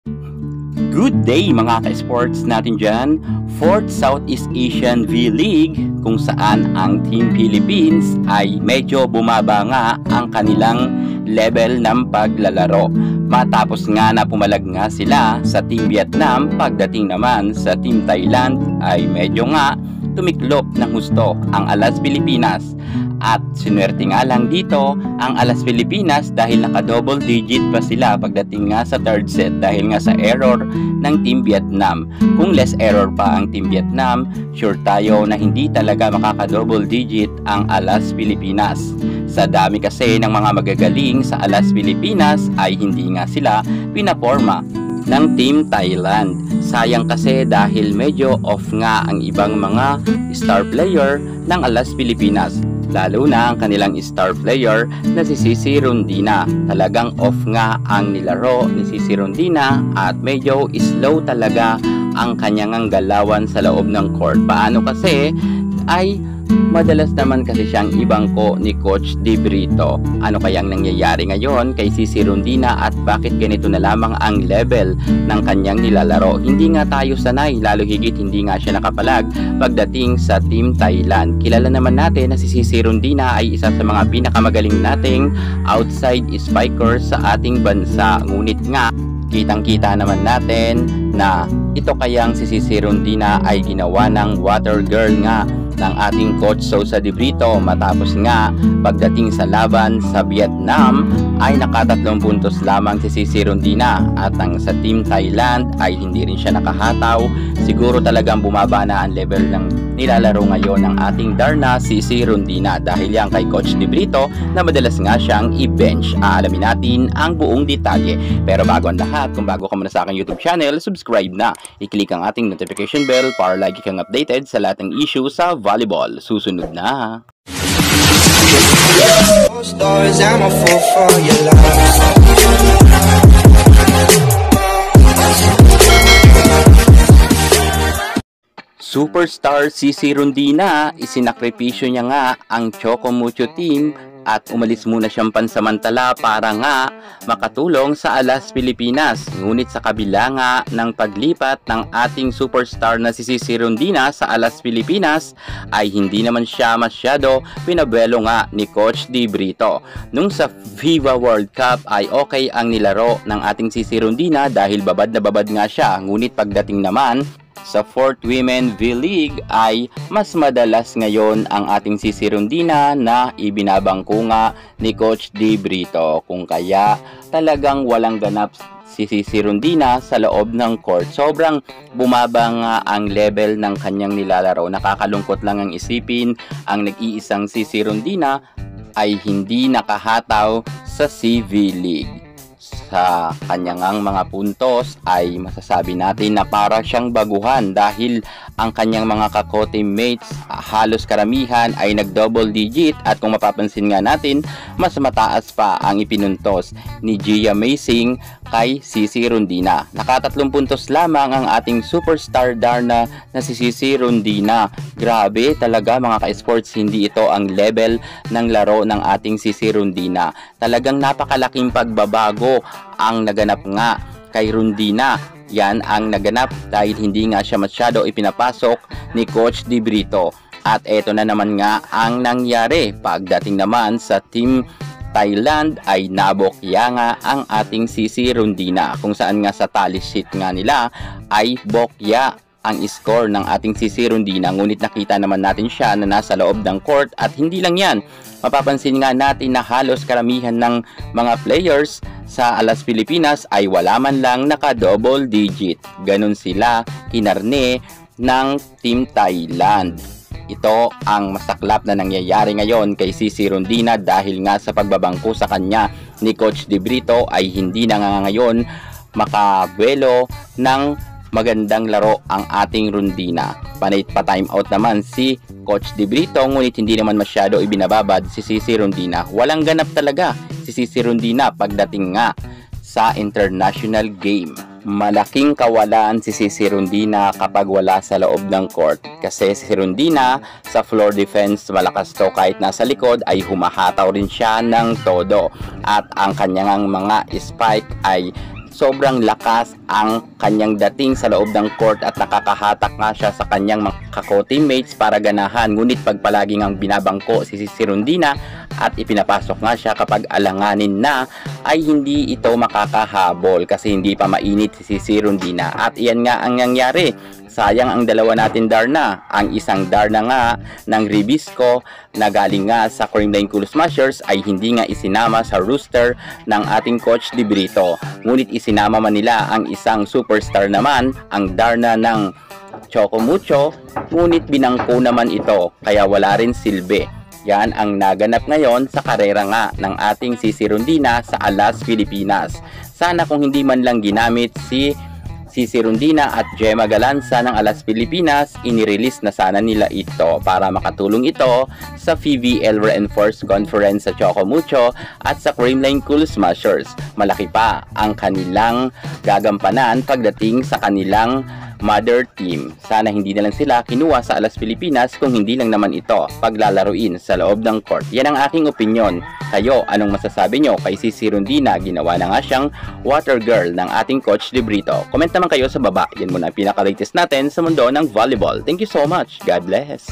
Good day mga ka-sports natin dyan. 4th Southeast Asian V-League kung saan ang Team Philippines ay medyo bumaba nga ang kanilang level ng paglalaro. Matapos nga na pumalag nga sila sa Team Vietnam, pagdating naman sa Team Thailand ay medyo nga tumiklop ng husto ang Alas Pilipinas. At sinuwerte nga lang dito ang Alas Pilipinas dahil naka-double digit pa sila pagdating nga sa third set dahil nga sa error ng Team Vietnam. Kung less error pa ang Team Vietnam, sure tayo na hindi talaga makaka-double digit ang Alas Pilipinas. Sa dami kasi ng mga magagaling sa Alas Pilipinas ay hindi nga sila pinaporma ng Team Thailand. Sayang kasi dahil medyo off nga ang ibang mga star player ng Alas Pilipinas. Lalo na ang kanilang star player na si Cici Rondina. Talagang off nga ang nilaro ni Cici Rondina at medyo slow talaga ang kanyang galawan sa loob ng court. Paano kasi ay madalas naman kasi siyang ibangko ni Coach De Brito. Ano kayang nangyayari ngayon kay Cici Rondina at bakit ganito na lamang ang level ng kanyang nilalaro? Hindi nga tayo sanay, lalo higit hindi nga siya nakapalag pagdating sa Team Thailand. Kilala naman natin na si Cici Rondina ay isa sa mga pinakamagaling nating outside spiker sa ating bansa. Ngunit nga, kitang-kita naman natin na ito kayang si Cici Rondina ay ginawa ng water girl nga ng ating Coach Sosa De Brito matapos nga pagdating sa laban sa Vietnam ay nakatatlong puntos lamang si Cici Rondina at ang sa Team Thailand ay hindi rin siya nakahataw. Siguro talagang bumaba na ang level ng nilalaro ngayon ng ating Darna Cici Rondina dahil yan kay Coach De Brito na madalas nga siyang i-bench. Aalamin natin ang buong detalye. Pero bago ang lahat, kung bago ka muna sa aking YouTube channel, subscribe na. I-click ang ating notification bell para lagi kang updated sa lahat ng issue sa volleyball. Susunod na. Superstar Cici Rondina, isinakripisyo niya nga ang Choco Mucho team at umalis muna siyang pansamantala para nga makatulong sa Alas Pilipinas. Ngunit sa kabila nga ng paglipat ng ating superstar na si Cici Rondina sa Alas Pilipinas ay hindi naman siya masyado pinabuelo nga ni Coach De Brito. Nung sa FIBA World Cup ay okay ang nilaro ng ating Cici Rondina dahil babad na babad nga siya. Ngunit pagdating naman sa 4th Women V-League ay mas madalas ngayon ang ating Cici Rondina na ibinabangko nga ni Coach De Brito. Kung kaya talagang walang ganap si Cici Rondina sa loob ng court. Sobrang bumaba nga ang level ng kanyang nilalaro. Nakakalungkot lang ang isipin, ang nag-iisang Cici Rondina ay hindi nakahataw sa CV League. Sa kanyang mga puntos ay masasabi natin na para siyang baguhan dahil ang kanyang mga ka-co-teammates halos karamihan ay nag-double digit at kung mapapansin nga natin mas mataas pa ang ipinuntos ni Gia Macing kay Cici Rondina. Nakatatlong puntos lamang ang ating superstar Darna na si Cici Rondina. Grabe talaga mga ka-sports, hindi ito ang level ng laro ng ating Cici Rondina. Talagang napakalaking pagbabago ang naganap nga kay Rondina. Yan ang naganap dahil hindi nga siya masyado ipinapasok ni Coach De Brito. At eto na naman nga ang nangyari. Pagdating naman sa Team Thailand ay nabokya nga ang ating Cici Rondina, kung saan nga sa tally sheet nga nila ay bokya ang score ng ating Cici Rondina. Ngunit nakita naman natin siya na nasa loob ng court at hindi lang yan. Mapapansin nga natin na halos karamihan ng mga players sa Alas Pilipinas ay wala man lang naka-double digit. Ganon sila kinarne ng Team Thailand. Ito ang masaklap na nangyayari ngayon kay Cici Rondina dahil nga sa pagbabangko sa kanya ni Coach De Brito ay hindi na nga ngayon makabuelo ng magandang laro ang ating Rondina. Panay pa time out naman si Coach De Brito, ngunit hindi naman masyado ibinababad si Cici Rondina. Walang ganap talaga si Cici Rondina pagdating nga sa international game. Malaking kawalan si Cici Rondina kapag wala sa loob ng court. Kasi si Rondina sa floor defense malakas to, kahit nasa likod ay humahataw rin siya ng todo. At ang kanyang mga spike ay sobrang lakas ang kanyang dating sa loob ng court at nakakahatak nga siya sa kanyang mga kako-teammates para ganahan. Ngunit pag palaging ang binabangko si Rondina at ipinapasok nga siya kapag alanganin na, ay hindi ito makakahabol kasi hindi pa mainit si Rondina. At iyan nga ang nangyari. Sayang ang dalawa natin Darna. Ang isang Darna nga ng Ribisco na galing nga sa Creamline Cool Smashers ay hindi nga isinama sa roster ng ating coach De Brito. Ngunit isinama man nila ang isang superstar naman, ang Darna ng Choco Mucho, ngunit binangko naman ito kaya wala rin silbi. Yan ang naganap ngayon sa karera nga ng ating si Rondina sa Alas Pilipinas. Sana kung hindi man lang ginamit si Rondina at Gemma Galanza ng Alas Pilipinas, inirelease na sana nila ito para makatulong ito sa PVL Reinforced Conference sa Choco Mucho at sa Creamline Cool Smashers. Malaki pa ang kanilang gagampanan pagdating sa kanilang mother team. Sana hindi na lang sila kinuha sa Alas Pilipinas kung hindi lang naman ito paglalaruin sa loob ng court. Yan ang aking opinion. Kayo, anong masasabi nyo kay Rondina? Ginawa na nga siyang water girl ng ating coach De Brito. Comment naman kayo sa baba. Yan muna ang pinaka-latest natin sa mundo ng volleyball. Thank you so much. God bless.